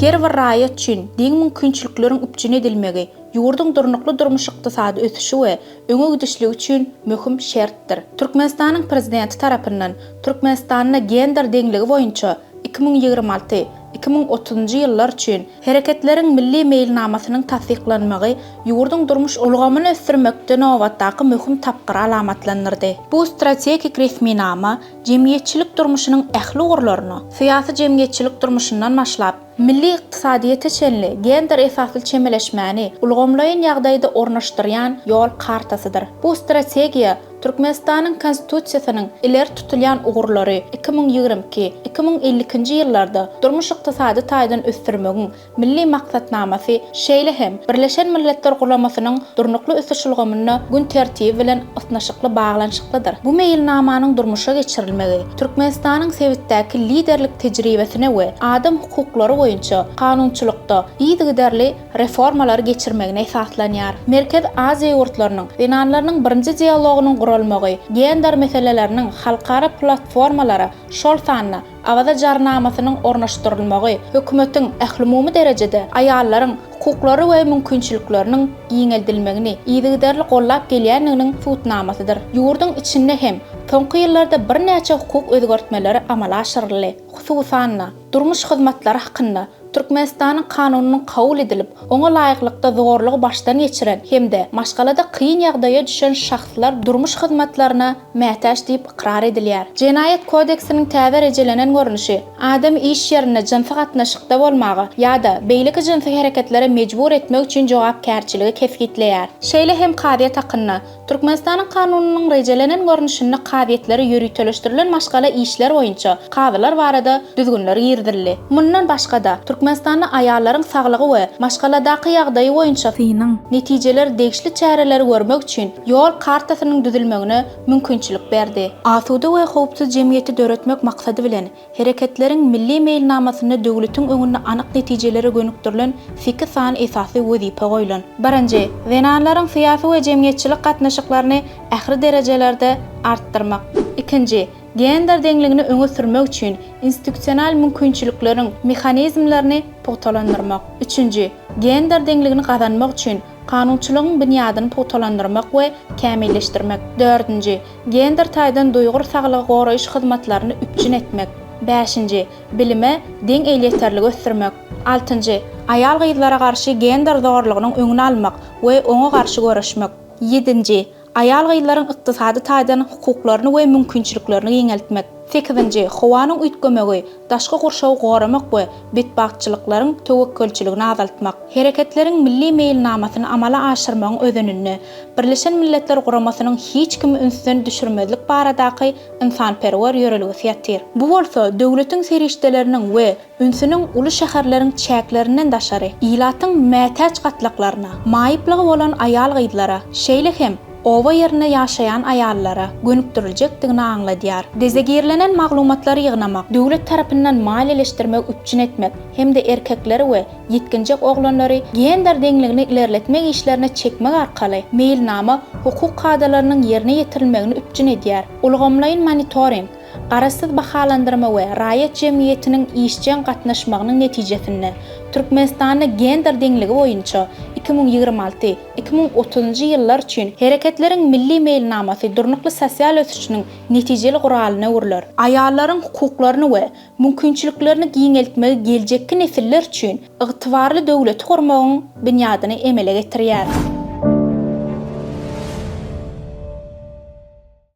her bir raýat üçin deň mümkinçilikleriň üpjün edilmegi, ýurdun durnukly durmuş ykdysady ösüşi we öňe gidişligi üçin möhüm şertdir. Türkmenistanyň prezidenti tarapyndan Türkmenistanyna gender deňligi boýunça 2026-2030 ýyllar üçin hereketleriň milli meýilnamasynyň tasdiklanmagy ýurdun durmuş ulgamyny ösdürmekde nowatdaky möhüm tapgyr alamatlanyrdy. Bu strategik resminama jemgyýetçilik durmuşynyň ähli ugurlaryny, syýasy jemgyýetçilik durmuşyndan başlap milli ykdysadyýete çenli gender esasly çemeleşmäni ulgamlaýan ýagdaýda ornaşdyrýan ýol kartasydyr. Bu strategiýa Türkmenistanyň konstitusiýasynyň ileri tutulýan ugurlary 2022-2052 ýyllarda durmuş ykdysady taýdan ösdürmegiň milli maksatnamasy şeýle hem Birleşen Milletler Guramasynyň durnukly ösüş ulgamyna gün tertibi bilen ysnaşykly baglanşyklydyr. Bu meýilnamanyň durmuşa geçirilmegi Türkmenistanyň sebitdäki liderlik tejribesine we adam hukuklary boýunça kanunçylykda ýygyderli reformalar geçirmegine esaslanýar. Merkez Aziýa ýurtlarynyň dinanlarynyň birinji dialogynyň gurulmagy, gender meseleleriniň halkara platformalara şol sanly awaza jarnamasynyň ornaşdyrylmagy, hökümetiň ähli derejede aýallaryň hukuklary we mümkinçilikleriniň giňeldilmegini ýygyderli gollap gelýänliginiň tutnamasydyr. Ýurdun içinde hem soňky ýyllarda bir näçe hukuk özgertmeleri amala aşyryldy. Hususan durmuş hyzmatlary hakynda Türkmenistanyň kanunynyň kabul edilip, oňa laýyklykda zorlugy başdan geçiren hemde maşgalada kıyın ýagdaýa düşen şahslar durmuş hyzmatlaryna mätäç diýip ikrar edilýär. Jenaýat kodeksiniň täze rejelenen görnüşi adam iş ýerine jynsyk gatnaşykda bolmagy ýa-da beýleki jynsyk hereketlere mejbur etmek üçin jogapkärçiligi kesgitleýär. Şeýle hem kadyýat hakynda Türkmenistanyň kanunynyň rejelenen görnüşini kadyýetlere ýürüteleşdirilen maşgala işler boýunça kadylar barada düzgünler ýerdirildi. Mundan başga-da Türkmenistanyň aýallaryň saglygy we maşgaladaky ýagdaýy boýunça synyň netijeleri degişli çäreleri görmek üçin ýol kartasynyň düzülmegine mümkinçilik berdi. Asuda we howpsuz jemgyýeti döretmek maksady bilen hereketleriň milli meýilnamasyny döwletiň öňünde anyk netijeleri gönüktirilen 8 san esasy wezipe goýulan. Birinji, wenanlaryň syýasy we jemgyýetçilik gatnaşyklaryny ähli derejelerde artdyrmak. Ikinji, gender deňligini öňe sürmek üçin institusional mümkinçilikleriň mexanizmlaryny pogtalandyrmak. Üçünji, gender deňligini gazanmak üçin kanunçylygyň bunyadyny pogtalandyrmak we kämilleşdirmek. Dördünji, gender taýdan duýgur saglygy goraýyş hyzmatlaryny üpjün etmek. Beşinji, bilime deň eýleterligi ösdürmek. Altynji, aýal gyzlara garşy gender zorlugynyň öňüni almak we oňa garşy görüşmek. Ýedinji, aýal gyzlaryň ykdysady taýdan hukuklaryny we mümkinçiliklerini giňeltmek. 8-nji, howanyň üýtgemegi, daşky gurşawy goramak we betbagtçylyklaryň töwekkülçiligini azaltmak. Hereketleriň milli meýilnamasyny amala aşyrmagyň özenini Birleşen Milletler Guramasynyň hiç kimi ünsüden düşürmezlik baradaky insanperwer ýöreligi syýatdyr. Bu bolsa döwletiň serişdeleriniň we ünsüniň uly şäherleriň çäklerinden daşary ýylatyň mätäç gatlaklaryna, maýyplygy bolan aýal gyzlara, şeýle hem owa ýerine ýaşaýan aýallara gönükdirilejekdigini aňladýar. Dezegirlenen maglumatlary ýygnamak, döwlet tarapyndan maliýeleşdirmek üpjün etmek hemde erkekleri we ýetginjek oglanlary gender deňligini ilerletmek işlerine çekmek arkaly meýilnama hukuk kadalarynyň ýerine ýetirilmegini üpjün edýär. Ulgamlaýyn monitoring, garasyz bahalandyrma we raýat jemgyýetiniň işçen gatnaşmagynyň netijesinde Türkmenistanyň gender deňligi boýunça 2026-2030 ýyllar üçin hereketleriň milli meýilnamasy durnukly sosial ösüşiniň netijeli guralyna öwrüler. Aýallaryň hukuklaryny we mümkinçiliklerini giňeltmegi geljekki nesiller üçin ygtybarly döwlet gurmagyň bunyadyny emele getirýär.